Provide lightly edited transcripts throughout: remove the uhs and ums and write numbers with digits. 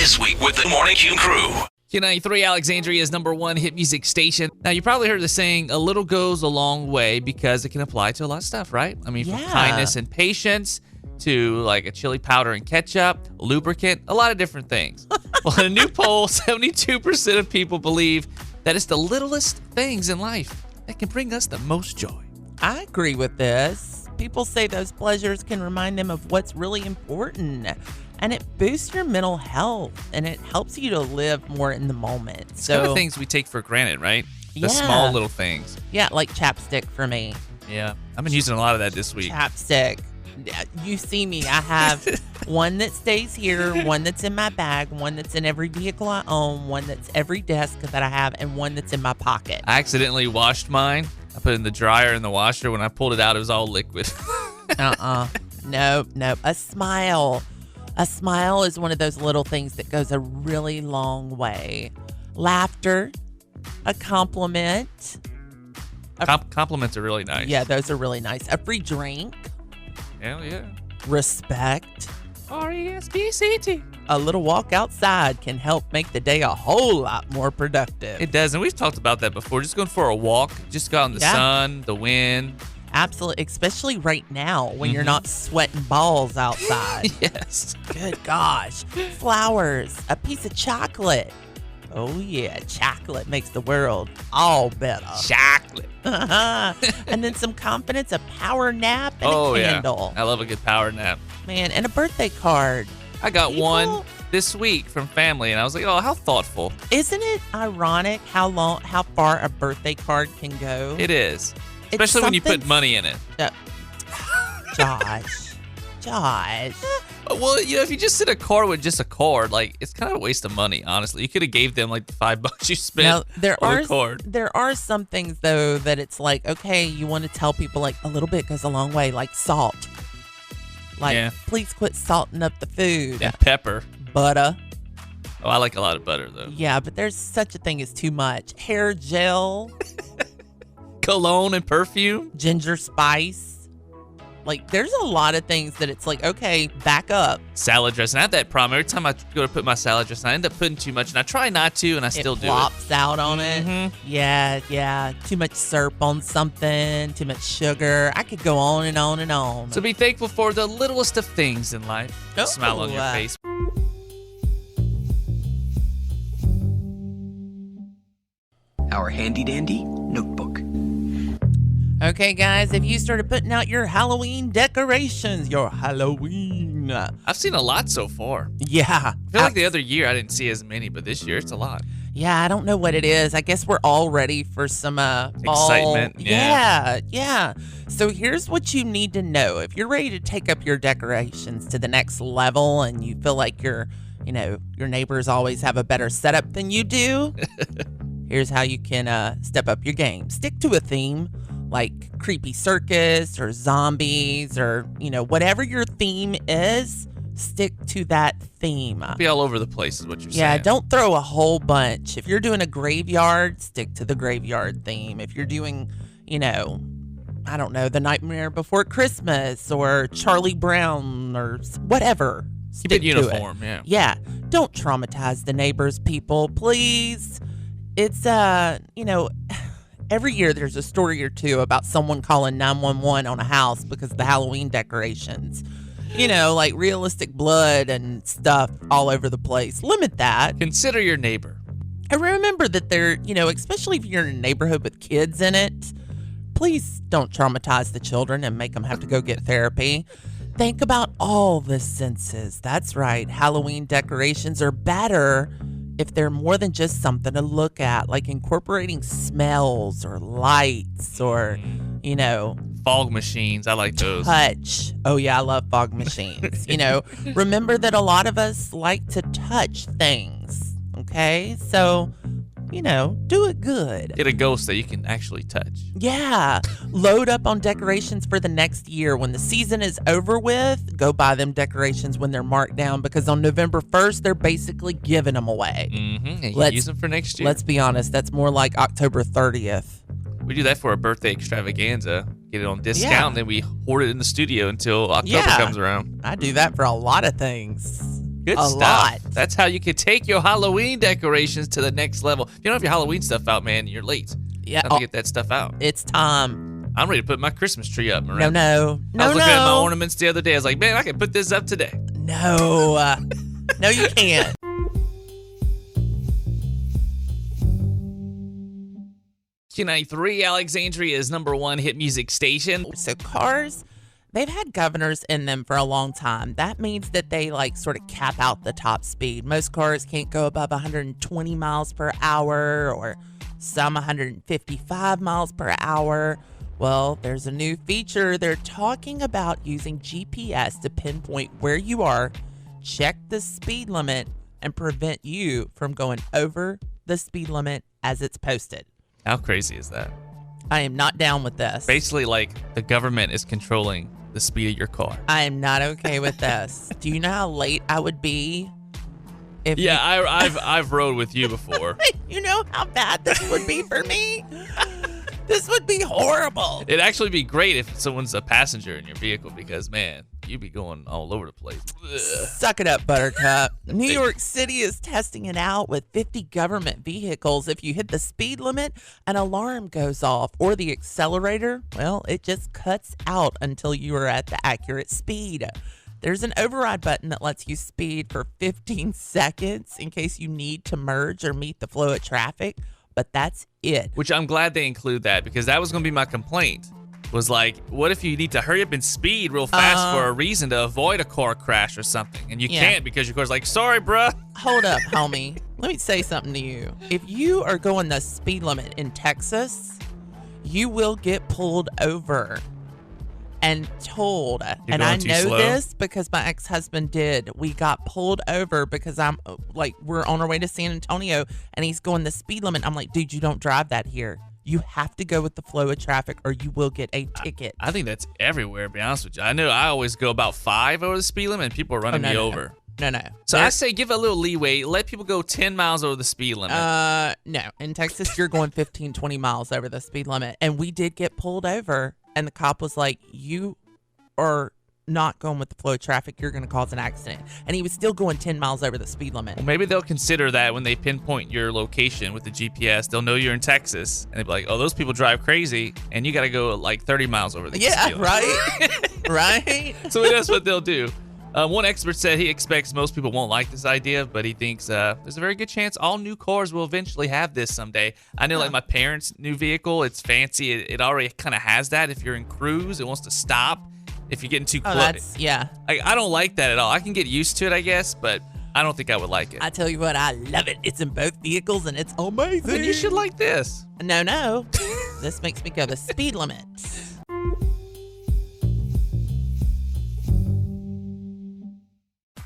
This Week with the Morning Q Crew. Q93, Alexandria's #1 hit music station. Now, you probably heard the saying, a little goes a long way, because it can apply to a lot of stuff, right? I mean, from kindness and patience to like a chili powder and ketchup, lubricant, a lot of different things. Well, in a new poll, 72% of people believe that it's the littlest things in life that can bring us the most joy. I agree with this. People say those pleasures can remind them of what's really important. And it boosts your mental health, and it helps you to live more in the moment. It's kind of things we take for granted, right? The small little things. Yeah, like chapstick for me. Yeah, I've been using a lot of that this week. Chapstick. You see me. I have one that stays here, one that's in my bag, one that's in every vehicle I own, one that's every desk that I have, and one that's in my pocket. I accidentally washed mine. I put it in the dryer in the washer. When I pulled it out, it was all liquid. Nope. A smile. A smile is one of those little things that goes a really long way. Laughter, a compliment. Compliments are really nice. Yeah, those are really nice. A free drink. Hell yeah. Respect. RESPCT. A little walk outside can help make the day a whole lot more productive. It does, and we've talked about that before. Just going for a walk, just go out in the sun, the wind. Absolutely, especially right now when you're not sweating balls outside. Yes. Good gosh. Flowers, a piece of chocolate. Oh, yeah, chocolate makes the world all better. Chocolate. And then some confidence, a power nap, and a candle. Yeah. I love a good power nap. Man, and a birthday card. I got one this week from family, and I was like, oh, how thoughtful. Isn't it ironic how far a birthday card can go? It is. Especially when you put money in it. Josh. Well, if you just send a card with just a card, like, it's kind of a waste of money, honestly. You could have gave them like the $5 you spent on the card. There are some things, though, that it's like, okay, you want to tell people like a little bit goes a long way, like salt. Like, please quit salting up the food. And pepper. Butter. Oh, I like a lot of butter, though. Yeah, but there's such a thing as too much. Hair gel. Cologne and perfume. Ginger spice. Like, there's a lot of things that it's like, okay, back up. Salad dressing. I have that problem. Every time I go to put my salad dressing, I end up putting too much, and I try not to, and I still do it. It flops out on it. Yeah. Too much syrup on something, too much sugar. I could go on and on and on. So be thankful for the littlest of things in life. A smile on your face. Our handy-dandy notebook. Okay, guys, have you started putting out your Halloween decorations? I've seen a lot so far. Yeah. I feel like the other year I didn't see as many, but this year it's a lot. Yeah, I don't know what it is. I guess we're all ready for some fall excitement. Yeah. So here's what you need to know. If you're ready to take up your decorations to the next level and you feel like your neighbors always have a better setup than you do, here's how you can step up your game. Stick to a theme. Like creepy circus or zombies or, whatever your theme is, stick to that theme. Be all over the place is what you're saying. Yeah, don't throw a whole bunch. If you're doing a graveyard, stick to the graveyard theme. If you're doing, I don't know, The Nightmare Before Christmas or Charlie Brown or whatever, keep it uniform, Yeah, don't traumatize the neighbors, people, please. It's, every year there's a story or two about someone calling 911 on a house because of the Halloween decorations. Like realistic blood and stuff all over the place. Limit that. Consider your neighbor. And remember that they're, especially if you're in a neighborhood with kids in it, please don't traumatize the children and make them have to go get therapy. Think about all the senses. That's right. Halloween decorations are better if they're more than just something to look at, like incorporating smells or lights or, fog machines. I like those. Touch. Oh, yeah, I love fog machines. Remember that a lot of us like to touch things, okay? So, do it good. Get a ghost that you can actually touch. Yeah. Load up on decorations for the next year. When the season is over with, go buy them decorations when they're marked down because on November 1st, they're basically giving them away. And you use them for next year. Let's be honest. That's more like October 30th. We do that for a birthday extravaganza. Get it on discount, and then we hoard it in the studio until October comes around. I do that for a lot of things. Good a stuff. lot. That's how you can take your Halloween decorations to the next level. If you don't have your Halloween stuff out, man, you're late. Yeah. Time to get that stuff out. It's time. I'm ready to put my Christmas tree up, Miranda. No. I was looking at my ornaments the other day. I was like, man, I can put this up today. No. No, you can't. Q93 Alexandria is number one hit music station. So cars, they've had governors in them for a long time. That means that they like sort of cap out the top speed. Most cars can't go above 120 miles per hour or some 155 miles per hour. Well, there's a new feature. They're talking about using GPS to pinpoint where you are, check the speed limit, and prevent you from going over the speed limit as it's posted. How crazy is that? I am not down with this. Basically, like the government is controlling the speed of your car. I am not okay with this. Do you know how late I would be? If I've rode with you before. you know how bad this would be for me? This would be horrible. It'd actually be great if someone's a passenger in your vehicle because, man, you'd be going all over the place. Ugh. Suck it up, Buttercup. New York City is testing it out with 50 government vehicles. If you hit the speed limit, an alarm goes off, or the accelerator, well, it just cuts out until you are at the accurate speed. There's an override button that lets you speed for 15 seconds in case you need to merge or meet the flow of traffic, but that's it. Which I'm glad they include that because that was going to be my complaint. Was like, what if you need to hurry up and speed real fast for a reason to avoid a car crash or something? And you can't because your car's like, sorry, bruh. Hold up, homie. Let me say something to you. If you are going the speed limit in Texas, you will get pulled over and told. And I know this because my ex-husband did. We got pulled over because we're on our way to San Antonio and he's going the speed limit. I'm like, dude, you don't drive that here. You have to go with the flow of traffic or you will get a ticket. I think that's everywhere, to be honest with you. I know I always go about 5 over the speed limit and people are running me over. No. So I say give a little leeway. Let people go 10 miles over the speed limit. No. In Texas, you're going 15, 20 miles over the speed limit. And we did get pulled over. And the cop was like, you are not going with the flow of traffic. You're going to cause an accident. And he was still going 10 miles over the speed limit. Well, maybe they'll consider that when they pinpoint your location with the GPS. They'll know you're in Texas. And they'll be like, oh, those people drive crazy. And you got to go like 30 miles over the speed limit. Right? Right? So that's what they'll do. One expert said he expects most people won't like this idea, but he thinks there's a very good chance all new cars will eventually have this someday. I know, like my parents' new vehicle, it's fancy. It already kind of has that. If you're in cruise, it wants to stop if you're getting too close. I don't like that at all. I can get used to it, I guess, but I don't think I would like it. I tell you what, I love it. It's in both vehicles and it's amazing. Then you should like this. No. This makes me go the speed limit.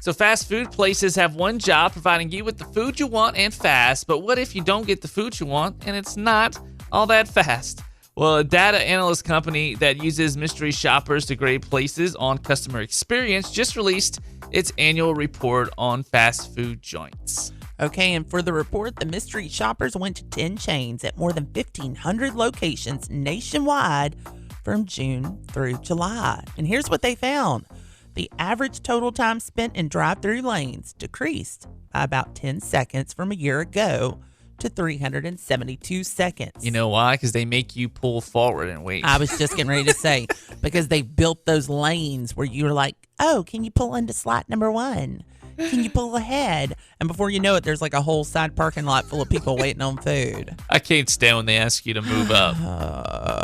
So fast food places have one job, providing you with the food you want and fast. But what if you don't get the food you want and it's not all that fast? Well, a data analyst company that uses mystery shoppers to grade places on customer experience just released its annual report on fast food joints. Okay, and for the report, the mystery shoppers went to 10 chains at more than 1,500 locations nationwide from June through July. And here's what they found. The average total time spent in drive-through lanes decreased by about 10 seconds from a year ago to 372 seconds. You know why? Because they make you pull forward and wait. I was just getting ready to say, because they built those lanes where you're like, oh, can you pull into slot number 1? Can you pull ahead? And before you know it, there's like a whole side parking lot full of people waiting on food. I can't stand when they ask you to move up.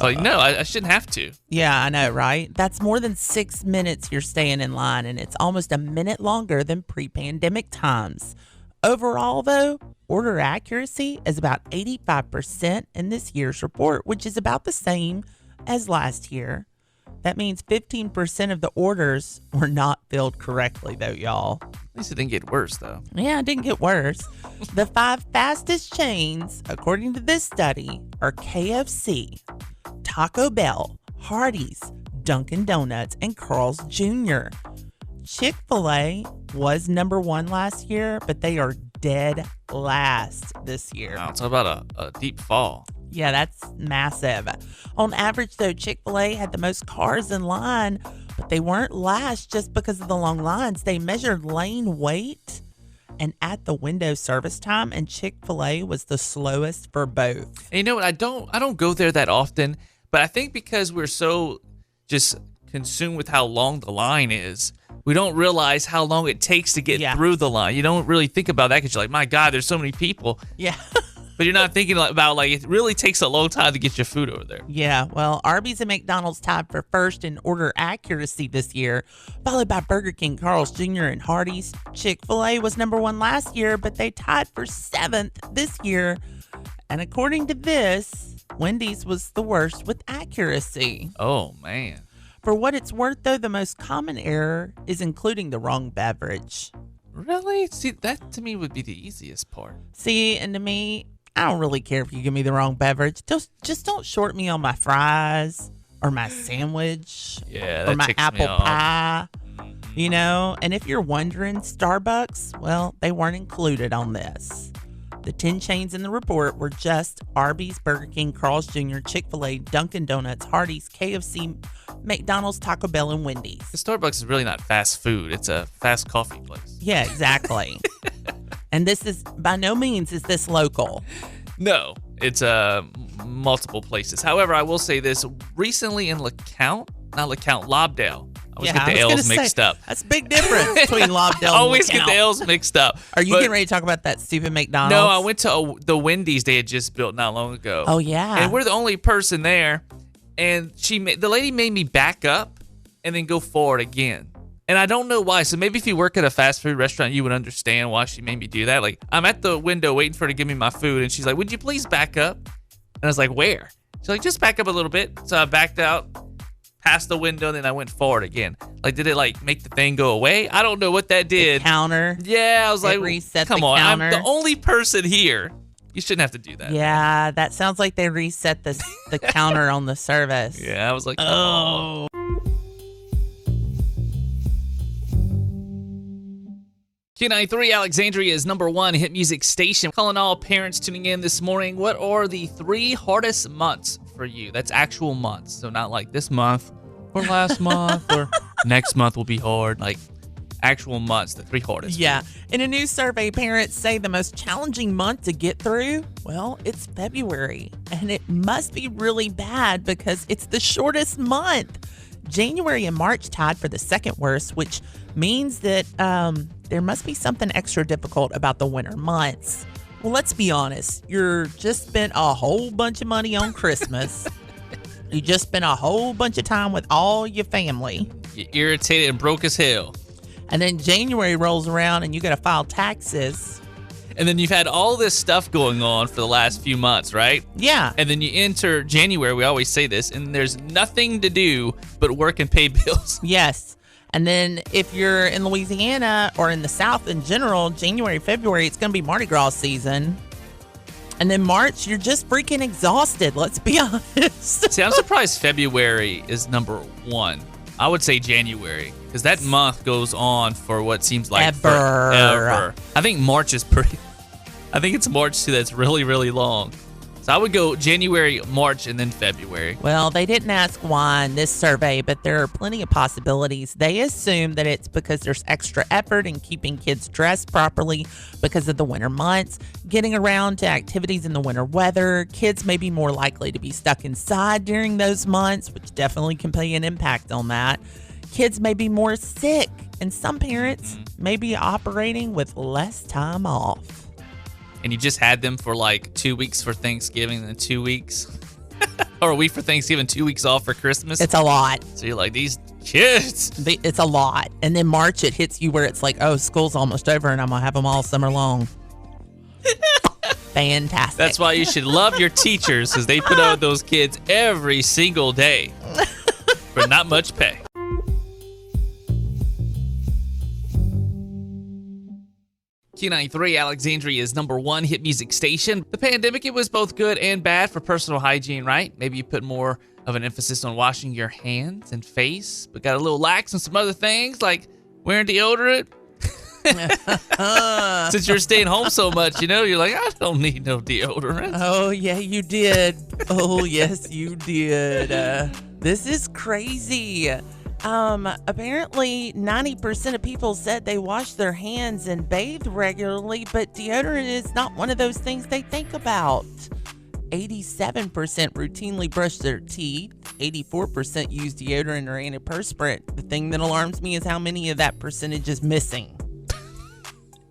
Like, no, I shouldn't have to. Yeah, I know, right? That's more than 6 minutes you're staying in line, and it's almost a minute longer than pre-pandemic times. Overall, though, order accuracy is about 85% in this year's report, which is about the same as last year. That means 15% of the orders were not filled correctly, though, y'all. At least it didn't get worse, though. Yeah, it didn't get worse. The 5 fastest chains, according to this study, are KFC, Taco Bell, Hardee's, Dunkin' Donuts, and Carl's Jr. Chick-fil-A was number 1 last year, but they are dead last this year. Wow, talk about a deep fall. Yeah, that's massive. On average, though, Chick-fil-A had the most cars in line, But they weren't last just because of the long lines. They measured lane wait and at the window service time, and Chick-fil-A was the slowest for both. And you know what? I don't go there that often, but I think because we're so just consumed with how long the line is, we don't realize how long it takes to get through the line. You don't really think about that because you're like, my God, there's so many people. Yeah. But you're not thinking about, like, it really takes a long time to get your food over there. Yeah, well, Arby's and McDonald's tied for first in order accuracy this year, followed by Burger King, Carl's Jr., and Hardee's. Chick-fil-A was number one last year, but they tied for 7th this year. And according to this, Wendy's was the worst with accuracy. Oh, man. For what it's worth, though, the most common error is including the wrong beverage. Really? See, that to me would be the easiest part. See, and to me, I don't really care if you give me the wrong beverage. Just don't short me on my fries or my sandwich or my apple pie, you know? And if you're wondering, Starbucks, well, they weren't included on this. The 10 chains in the report were just Arby's, Burger King, Carl's Jr., Chick-fil-A, Dunkin' Donuts, Hardee's, KFC, McDonald's, Taco Bell, and Wendy's. The Starbucks is really not fast food. It's a fast coffee place. Yeah, exactly. And this is, by no means is this local. No, it's multiple places. However, I will say this. Recently in Lobdell. I always get the L's mixed up. That's a big difference between Lobdell and always LeCount. Get the L's mixed up. Are you getting ready to talk about that stupid McDonald's? No, I went to the Wendy's they had just built not long ago. Oh, yeah. And we're the only person there. And the lady made me back up and then go forward again. And I don't know why. So maybe if you work at a fast food restaurant, you would understand why she made me do that. Like, I'm at the window waiting for her to give me my food. And she's like, would you please back up? And I was like, where? She's like, just back up a little bit. So I backed out past the window, and then I went forward again. Like, did it, like, make the thing go away? I don't know what that did. The counter. Yeah, I was like, reset come the on. counter. I'm the only person here. You shouldn't have to do that. Yeah, that sounds like they reset the counter on the service. Yeah, I was like, oh. Q93 Alexandria is number one hit music station. Calling all parents tuning in this morning. What are the 3 hardest months for you? That's actual months. So not like this month or last month or next month will be hard. Like actual months, the 3 hardest. Yeah. In a new survey, parents say the most challenging month to get through, well, it's February. And it must be really bad because it's the shortest month. January and March tied for the second worst, which means that there must be something extra difficult about the winter months. Well, let's be honest. You just spent a whole bunch of money on Christmas. You just spent a whole bunch of time with all your family. You're irritated and broke as hell. And then January rolls around and you got to file taxes. And then you've had all this stuff going on for the last few months, right? Yeah. And then you enter January, we always say this, and there's nothing to do but work and pay bills. Yes. And then if you're in Louisiana or in the South in general, January, February, it's going to be Mardi Gras season. And then March, you're just freaking exhausted. Let's be honest. See, I'm surprised February is number one. I would say January, because that month goes on for what seems like forever. I think March is I think it's March too that's really, really long. So I would go January, March, and then February. Well, they didn't ask why in this survey, but there are plenty of possibilities. They assume that it's because there's extra effort in keeping kids dressed properly because of the winter months, getting around to activities in the winter weather. Kids may be more likely to be stuck inside during those months, which definitely can play an impact on that. Kids may be more sick, and some parents may be operating with less time off. And you just had them for like 2 weeks for Thanksgiving and then 2 weeks or a week for Thanksgiving, 2 weeks off for Christmas. It's a lot. So you're like, these kids. It's a lot. And then March, it hits you where it's like, oh, school's almost over and I'm going to have them all summer long. Fantastic. That's why you should love your teachers, because they put out those kids every single day for not much pay. Q93 Alexandria is number one hit music station. The pandemic, it was both good and bad for personal hygiene, right? Maybe you put more of an emphasis on washing your hands and face, but got a little lax on some other things like wearing deodorant. Since you're staying home so much, you're like, I don't need no deodorant. Oh, yeah, you did. Oh, yes, you did. This is crazy. Apparently 90% of people said they wash their hands and bathe regularly, but deodorant is not one of those things they think about. 87% routinely brush their teeth. 84% use deodorant or antiperspirant. The thing that alarms me is how many of that percentage is missing.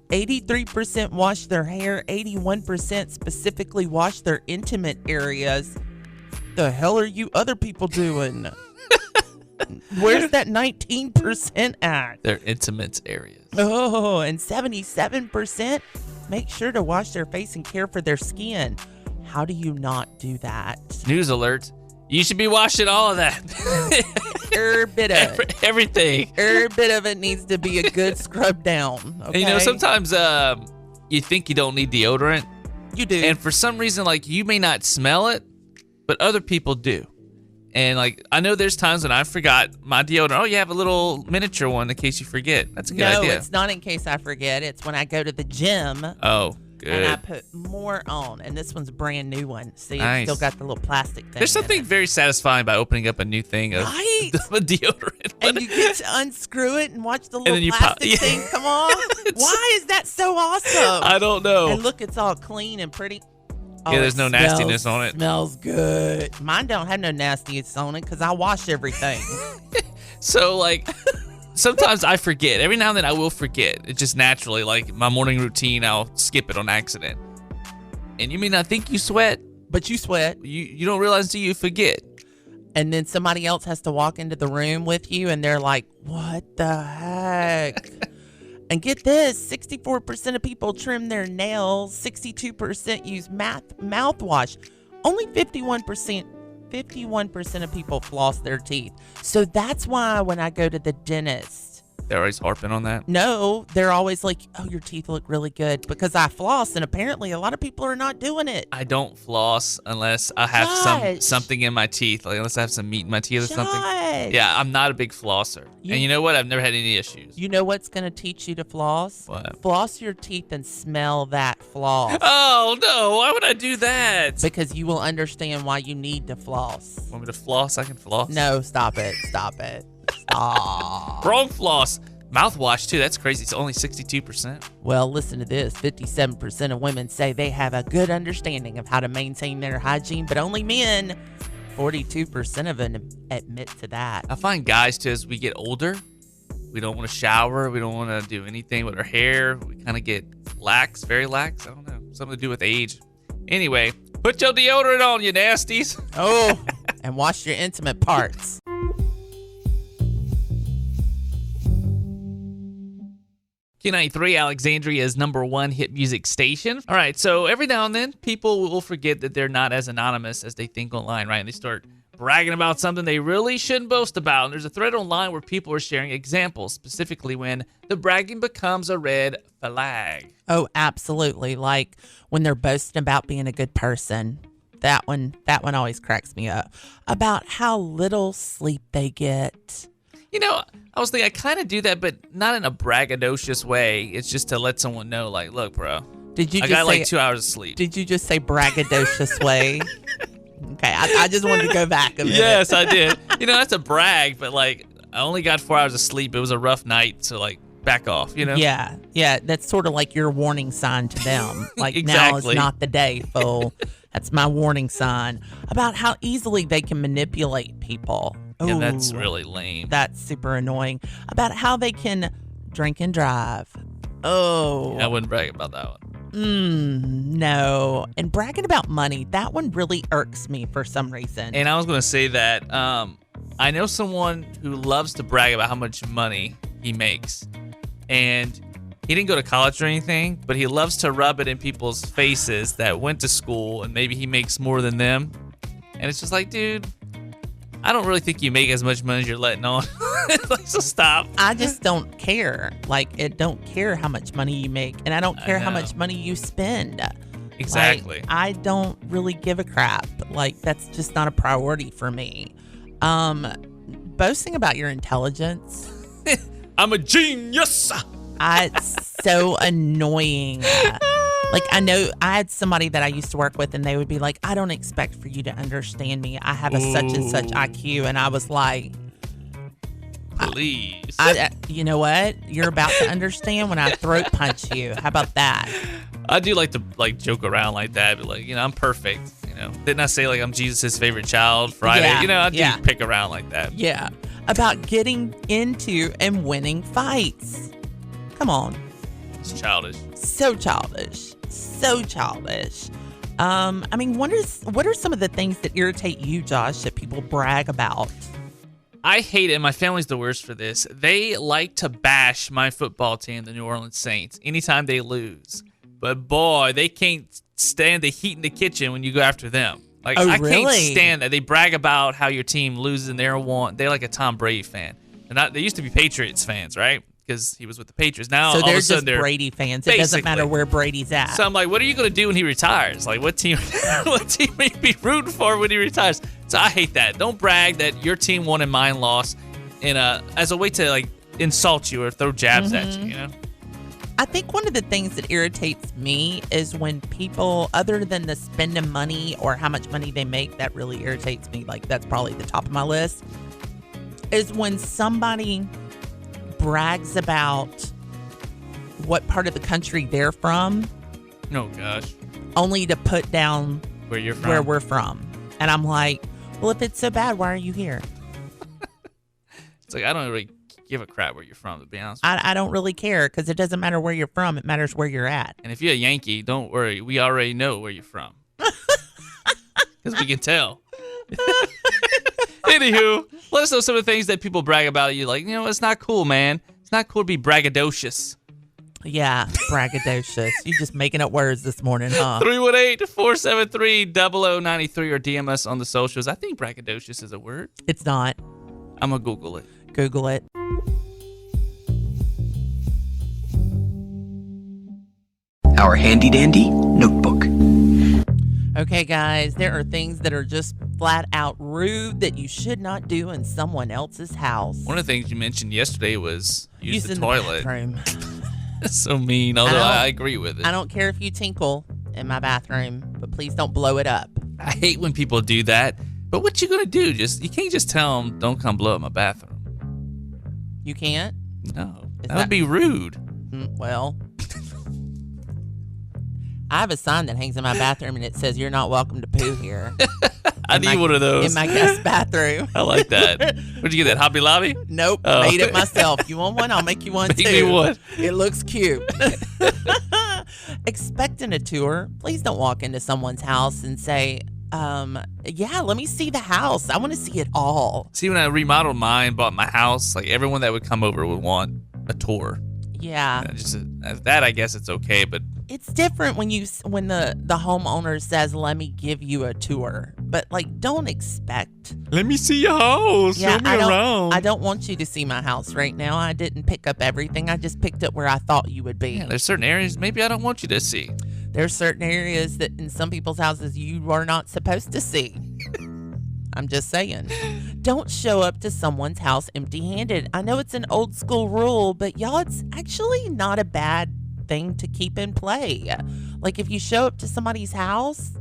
83% wash their hair. 81% specifically wash their intimate areas. The hell are you other people doing? Where's that 19% at? Their intimate areas. Oh, and 77% make sure to wash their face and care for their skin. How do you not do that? News alert. You should be washing all of that. Every bit of it. Everything. Every bit of it needs to be a good scrub down. Okay? And, sometimes you think you don't need deodorant. You do. And for some reason, you may not smell it, but other people do. And, I know there's times when I forgot my deodorant. Oh, you have a little miniature one in case you forget. That's a good idea. No, it's not in case I forget. It's when I go to the gym. Oh, good. And I put more on. And this one's a brand new one. See, nice. It's still got the little plastic thing. There's something very satisfying by opening up a new thing of deodorant. And you get to unscrew it and watch the little plastic thing come on. Why is that so awesome? I don't know. And look, it's all clean and pretty. Oh, yeah, there's no nastiness on it. Smells good. Mine don't have no nastiness on it because I wash everything. So, sometimes I forget. Every now and then I will forget. It just naturally, my morning routine, I'll skip it on accident. And you may not think you sweat. But you sweat. You don't realize until you forget. And then somebody else has to walk into the room with you and they're like, what the heck? And get this, 64% of people trim their nails, 62% use mouthwash. Only 51% of people floss their teeth. So that's why when I go to the dentist, they're always harping on that? No, they're always like, oh, your teeth look really good because I floss, and apparently a lot of people are not doing it. I don't floss unless I have something in my teeth, unless I have some meat in my teeth or something. Yeah, I'm not a big flosser. And you know what? I've never had any issues. You know what's going to teach you to floss? What? Floss your teeth and smell that floss. Oh, no. Why would I do that? Because you will understand why you need to floss. Want me to floss? I can floss. No, stop it. Stop it. Stop. Wrong floss. Mouthwash, too. That's crazy. It's only 62%. Well, listen to this. 57% of women say they have a good understanding of how to maintain their hygiene, but only men, 42% of them admit to that. I find guys, too, as we get older, we don't want to shower. We don't want to do anything with our hair. We kind of get lax, very lax. I don't know. Something to do with age. Anyway, put your deodorant on, you nasties. Oh, and wash your intimate parts. Q93, Alexandria's #1 hit music station. All right, so every now and then, people will forget that they're not as anonymous as they think online, right? And they start bragging about something they really shouldn't boast about. And there's a thread online where people are sharing examples, specifically when the bragging becomes a red flag. Oh, absolutely. Like when they're boasting about being a good person. That one always cracks me up. About how little sleep they get. I was thinking I kind of do that, but not in a braggadocious way. It's just to let someone know, look, bro. I got 2 hours of sleep. Did you just say braggadocious way? Okay, I just wanted to go back a minute. Yes, I did. That's a brag, but I only got 4 hours of sleep. It was a rough night, so back off, Yeah, that's sort of like your warning sign to them. Exactly. Now is not the day, fool. That's my warning sign. About how easily they can manipulate people. Yeah, that's really lame. That's super annoying. About how they can drink and drive. Oh. Yeah, I wouldn't brag about that one. No. And bragging about money, that one really irks me for some reason. And I was going to say that I know someone who loves to brag about how much money he makes. And he didn't go to college or anything, but he loves to rub it in people's faces that went to school and maybe he makes more than them. And it's just like, dude, I don't really think you make as much money as you're letting on. So stop. I just don't care. It don't care how much money you make, and I don't care how much money you spend. Exactly. I don't really give a crap. That's just not a priority for me. Boasting about your intelligence. I'm a genius. It's so annoying. I know I had somebody that I used to work with, and they would be like, I don't expect for you to understand me. I have a such and such IQ. And I was like, Please. You know what? You're about to understand when I throat punch you. How about that? I do like to joke around like that, but I'm perfect. Didn't I say I'm Jesus' favorite child Friday? Yeah, I do pick around like that. Yeah. About getting into and winning fights. Come on. It's childish. So childish. So childish. What are some of the things that irritate you, Josh, that people brag about? I hate it. My family's the worst for this. They like to bash my football team, the New Orleans Saints, anytime they lose. But boy, they can't stand the heat in the kitchen when you go after them. I can't stand that. They brag about how your team loses and they're like a Tom Brady fan. They used to be Patriots fans, right? Because he was with the Patriots. Now so all of a sudden they're Brady fans. It doesn't matter where Brady's at. So I'm like, what are you going to do when he retires? What team will you be rooting for when he retires? So I hate that. Don't brag that your team won and mine lost as a way to insult you or throw jabs at you, I think one of the things that irritates me is when people, other than the spending money or how much money they make, that really irritates me. That's probably the top of my list, is when somebody brags about what part of the country they're from. Oh, gosh. Only to put down where you're from. Where we're from. And I'm like, well, if it's so bad, why are you here? It's I don't really give a crap where you're from, to be honest. I don't really care because it doesn't matter where you're from. It matters where you're at. And if you're a Yankee, don't worry. We already know where you're from. Because we can tell. Anywho, let us know some of the things that people brag about you. It's not cool, man. It's not cool to be braggadocious. Yeah, braggadocious. You just making up words this morning, huh? 318-473-0093 or DM us on the socials. I think braggadocious is a word. It's not. I'm going to Google it. Google it. Our handy-dandy notebook. Okay, guys, there are things that are just flat out rude that you should not do in someone else's house. One of the things you mentioned yesterday was use the Using toilet. The bathroom. That's so mean, although I agree with it. I don't care if you tinkle in my bathroom, but please don't blow it up. I hate when people do that. But what you going to do? You can't just tell them, don't come blow up my bathroom. You can't? No. That would be rude. Well, I have a sign that hangs in my bathroom and it says, "You're not welcome to poo here." I need one of those. In my guest bathroom. I like that. Where'd you get that? Hobby Lobby? Nope. Made it myself. You want one? I'll make you one too. Make me one. It looks cute. Expecting a tour. Please don't walk into someone's house and say, yeah, let me see the house. I want to see it all. See, when I remodeled mine, bought my house, everyone that would come over would want a tour. Yeah. That, I guess it's okay, but it's different when the homeowner says, "Let me give you a tour," but don't expect. Let me see your house. Yeah, show me around. I don't want you to see my house right now. I didn't pick up everything. I just picked up where I thought you would be. Yeah, there's certain areas maybe I don't want you to see. There's certain areas that in some people's houses you are not supposed to see. I'm just saying. Don't show up to someone's house empty-handed. I know it's an old school rule, but y'all, it's actually not a bad thing to keep in play. If you show up to somebody's house,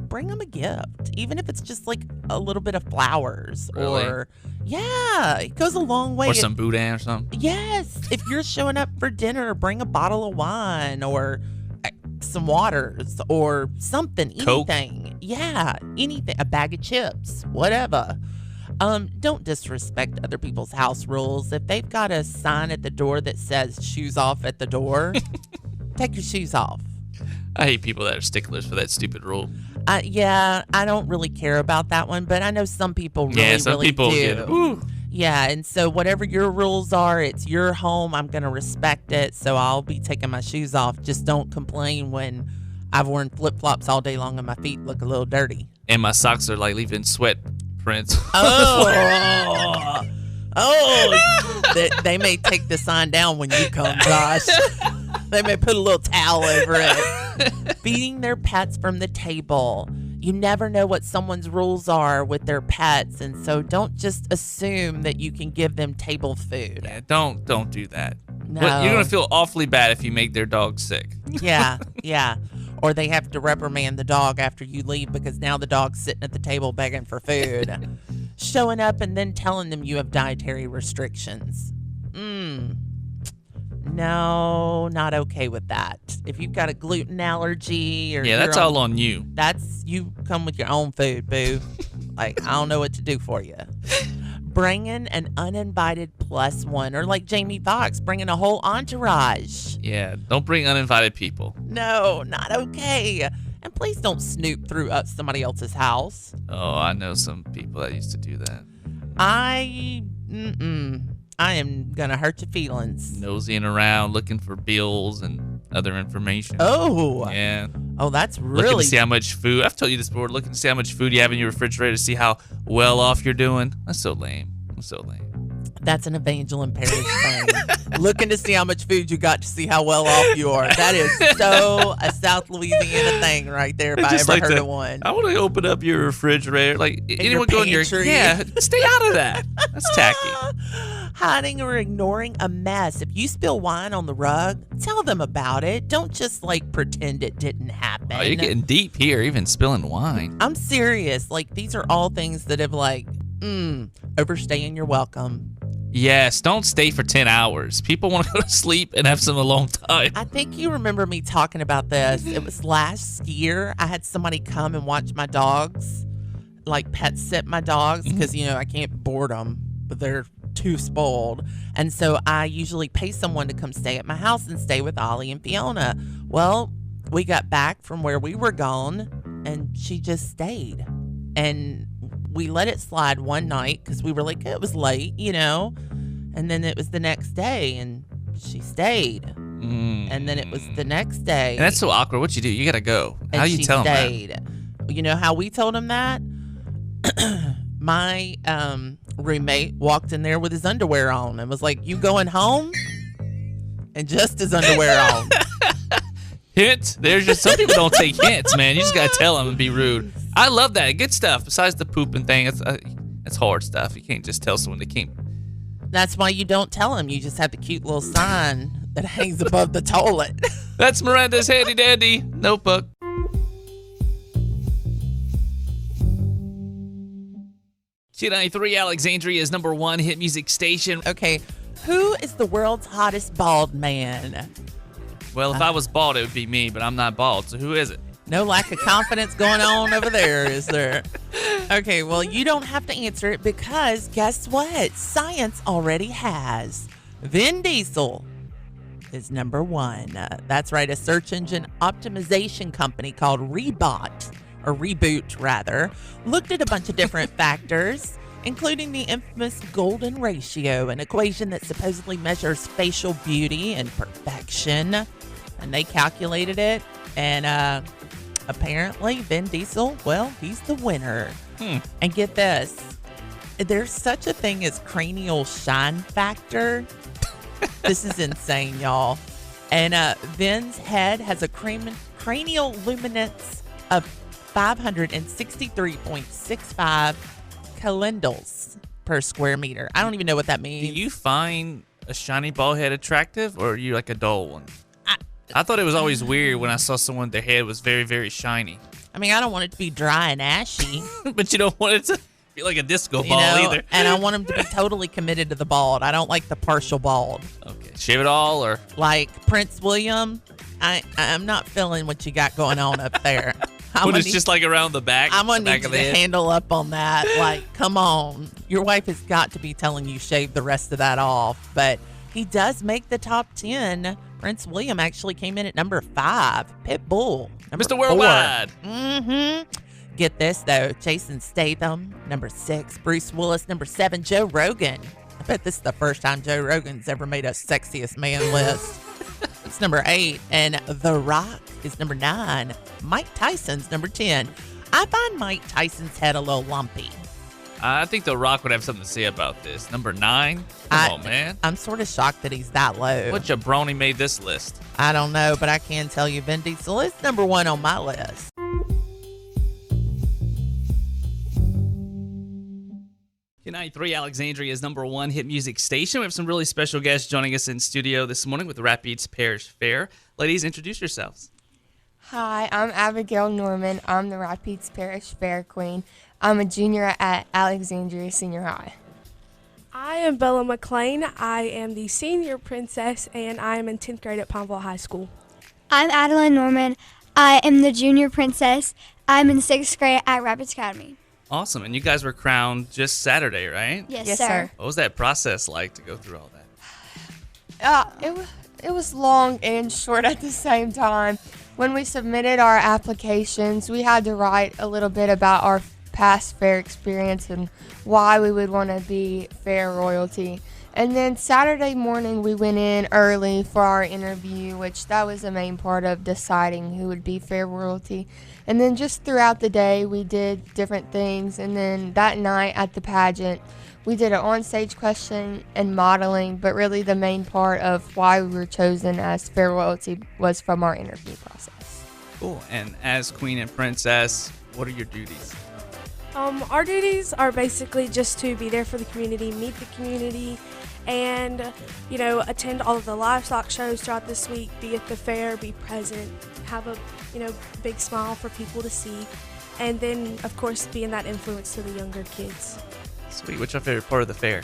bring them a gift, even if it's just a little bit of flowers. Really? Or yeah, it goes a long way. Or some boudin or something. Yes, if you're showing up for dinner, bring a bottle of wine or some waters or something. Coke. Anything. Yeah, anything. A bag of chips, whatever. Don't disrespect other people's house rules. If they've got a sign at the door that says "shoes off" at the door, take your shoes off. I hate people that are sticklers for that stupid rule. Yeah, I don't really care about that one, but I know some people really, yeah, some really people do. Get it. Ooh. Yeah, and so whatever your rules are, it's your home. I'm going to respect it, so I'll be taking my shoes off. Just don't complain when I've worn flip-flops all day long and my feet look a little dirty. And my socks are leaving sweat prints. Oh, they may take the sign down when you come, Josh. They may put a little towel over it. Feeding their pets from the table. You never know what someone's rules are with their pets, and so don't just assume that you can give them table food. Yeah, don't do that. No. You're gonna feel awfully bad if you make their dog sick. Yeah. Or they have to reprimand the dog after you leave because now the dog's sitting at the table begging for food. showing up and then telling them you have dietary restrictions. No, not okay with that. If you've got a gluten allergy or that's all on you. That's you come with your own food, boo. Like, I don't know what to do for you. Bringing an uninvited plus one, or like Jamie Foxx, bringing a whole entourage. Yeah, don't bring uninvited people. No, not okay. And please don't snoop through somebody else's house. Oh, I know some people that used to do that. I am gonna hurt your feelings. Nosying around, looking for bills and other information. Oh. Yeah. Oh, that's really... Looking to see how much food... I've told you this before. Looking to see how much food you have in your refrigerator to see how well off you're doing. That's so lame. I'm so lame. That's an Evangeline Parish thing. Looking to see how much food you got to see how well off you are. That is so a South Louisiana thing right there, if I ever heard of one. I want to open up your refrigerator. Like, anyone go in your... Yeah, stay out of that. That's tacky. Hiding or ignoring a mess. If you spill wine on the rug, tell them about it. Don't just, like, pretend it didn't happen. Oh, you're getting deep here, even spilling wine. I'm serious. Like, these are all things that have, like, overstaying your welcome. Yes, don't stay for 10 hours. People want to go to sleep and have some alone time. I think you remember me talking about this. It was last year. I had somebody come and watch my dogs, like pet sit my dogs, because, I can't board them, but they're too spoiled. And so I usually pay someone to come stay at my house and stay with Ollie and Fiona. Well, we got back from where we were gone, and she just stayed. And we let it slide one night because we were like, it was late, and then it was the next day and she stayed. And then it was the next day. And that's so awkward. What you do? You got to go. How do you tell them that? You know how we told him that? My roommate walked in there with his underwear on and was like, you going home? And just his underwear on. Hint. There's just some people don't take hints, man. You just got to tell them and be rude. I love that. Good stuff. Besides the pooping thing, it's hard stuff. You can't just tell someone they can't. That's why you don't tell them. You just have the cute little sign that hangs above the toilet. That's Miranda's handy dandy notebook. Q93 Alexandria's number one hit music station. Okay, who is the world's hottest bald man? Well, if I was bald, it would be me, but I'm not bald, so who is it? No lack of confidence going on over there, is there? Okay, well, you don't have to answer it because guess what? Science already has. Vin Diesel is number one. That's right, a search engine optimization company called Reboot, looked at a bunch of different factors, including the infamous golden ratio, an equation that supposedly measures facial beauty and perfection. And they calculated it, and apparently Vin Diesel, well, he's the winner. And get this, there's such a thing as cranial shine factor. This is insane, y'all. And Vin's head has a cranial luminance of 563.65 calendals per square meter. I don't even know what that means. Do you find a shiny bald head attractive, or are you like a dull one? I thought it was always weird when I saw someone, their head was very, very shiny. I mean, I don't want it to be dry and ashy. But you don't want it to be like a disco ball either. And I want him to be totally committed to the bald. I don't like the partial bald. Okay. Shave it all, or? Like Prince William, I'm not feeling what you got going on up there. But it's just like around the back. I'm going to need you to handle up on that. Like, come on. Your wife has got to be telling you shave the rest of that off. But he does make the top 10. Prince William actually came in at number 5. Pitbull, number Mr. Worldwide. 4. Get this, though. Jason Statham, number 6. Bruce Willis, number 7. Joe Rogan. I bet this is the first time Joe Rogan's ever made a sexiest man list. It's number 8. And The Rock is number 9. Mike Tyson's number 10. I find Mike Tyson's head a little lumpy. I think The Rock would have something to say about this. Number 9? Come on, man. I'm sort of shocked that he's that low. What jabroni made this list? I don't know, but I can tell you Vin Diesel is number 1 on my list. Q93 Alexandria's number one hit music station. We have some really special guests joining us in studio this morning with the Rap Beats Parish Fair. Ladies, introduce yourselves. Hi, I'm Abigail Norman. I'm the Rapides Parish Fair Queen. I'm a junior at Alexandria Senior High. I am Bella McLean. I am the senior princess, and I am in 10th grade at Pineville High School. I'm Adeline Norman. I am the junior princess. I'm in 6th grade at Rapids Academy. Awesome. And you guys were crowned just Saturday, right? Yes, sir. What was that process like to go through all that? It was long and short at the same time. When we submitted our applications, we had to write a little bit about our past fair experience and why we would want to be fair royalty. And then Saturday morning, we went in early for our interview, which that was the main part of deciding who would be fair royalty. And then just throughout the day, we did different things. And then that night at the pageant, we did an on-stage question and modeling, but really the main part of why we were chosen as fair royalty was from our interview process. Cool. And as queen and princess, what are your duties? Our duties are basically just to be there for the community, meet the community, and, attend all of the livestock shows throughout this week, be at the fair, be present, have a, big smile for people to see, and then, of course, being that influence to the younger kids. Sweet. What's your favorite part of the fair?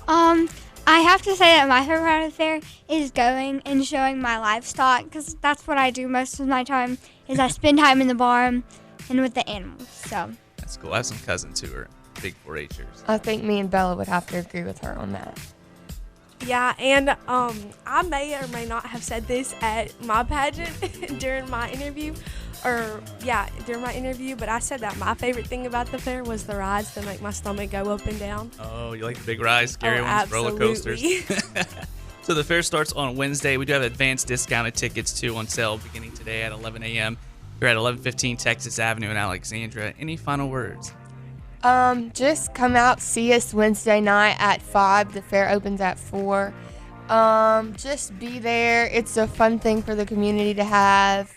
I have to say that my favorite part of the fair is going and showing my livestock, because that's what I do most of my time, is I spend time in the barn and with the animals, so. That's cool. I have some cousins who are big 4-H'ers. I think me and Bella would have to agree with her on that. Yeah, and I may or may not have said this at my pageant during my interview, but I said that my favorite thing about the fair was the rides that make my stomach go up and down. Oh, you like the big rides, scary ones, absolutely. roller coasters? So the fair starts on Wednesday. We do have advanced discounted tickets, too, on sale beginning today at 11 a.m. You're at 1115 Texas Avenue in Alexandria. Any final words? Just come out, see us Wednesday night at 5. The fair opens at 4. Just be there. It's a fun thing for the community to have.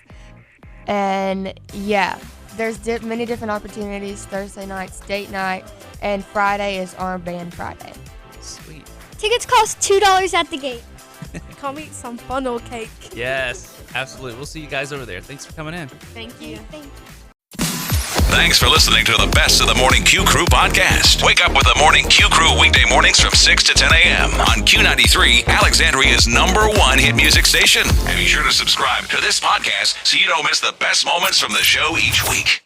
And yeah, there's many different opportunities. Thursday night's date night, and Friday is our band Friday. Sweet. Tickets cost $2 at the gate. Come eat some funnel cake. Yes, absolutely. We'll see you guys over there. Thanks for coming in. Thank you. Thanks for listening to the Best of the Morning Q Crew podcast. Wake up with the Morning Q Crew weekday mornings from 6 to 10 a.m. on Q93, Alexandria's #1 hit music station. And be sure to subscribe to this podcast so you don't miss the best moments from the show each week.